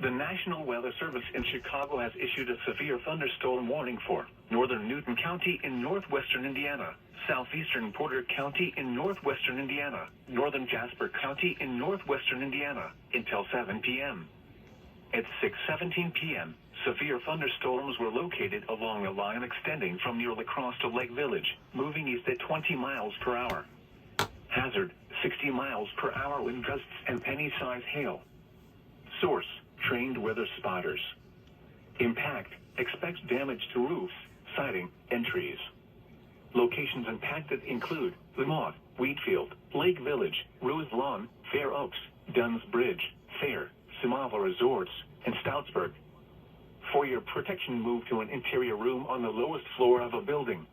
The National Weather Service in Chicago has issued a severe thunderstorm warning for northern Newton County in northwestern Indiana, southeastern Porter County in northwestern Indiana, northern Jasper County in northwestern Indiana, until 7 p.m. At 6:17 p.m., severe thunderstorms were located along a line extending from near La Crosse to Lake Village, moving east at 20 miles per hour. Hazard, 60 miles per hour wind gusts and penny-size hail. Source, trained weather spotters. Impact, expects damage to roofs, siding, and trees. Locations impacted include Lamont, Wheatfield, Lake Village, Rose Lawn, Fair Oaks, Dunn's Bridge, Fair, Simava Resorts, and Stoutsburg. For your protection, move to an interior room on the lowest floor of a building.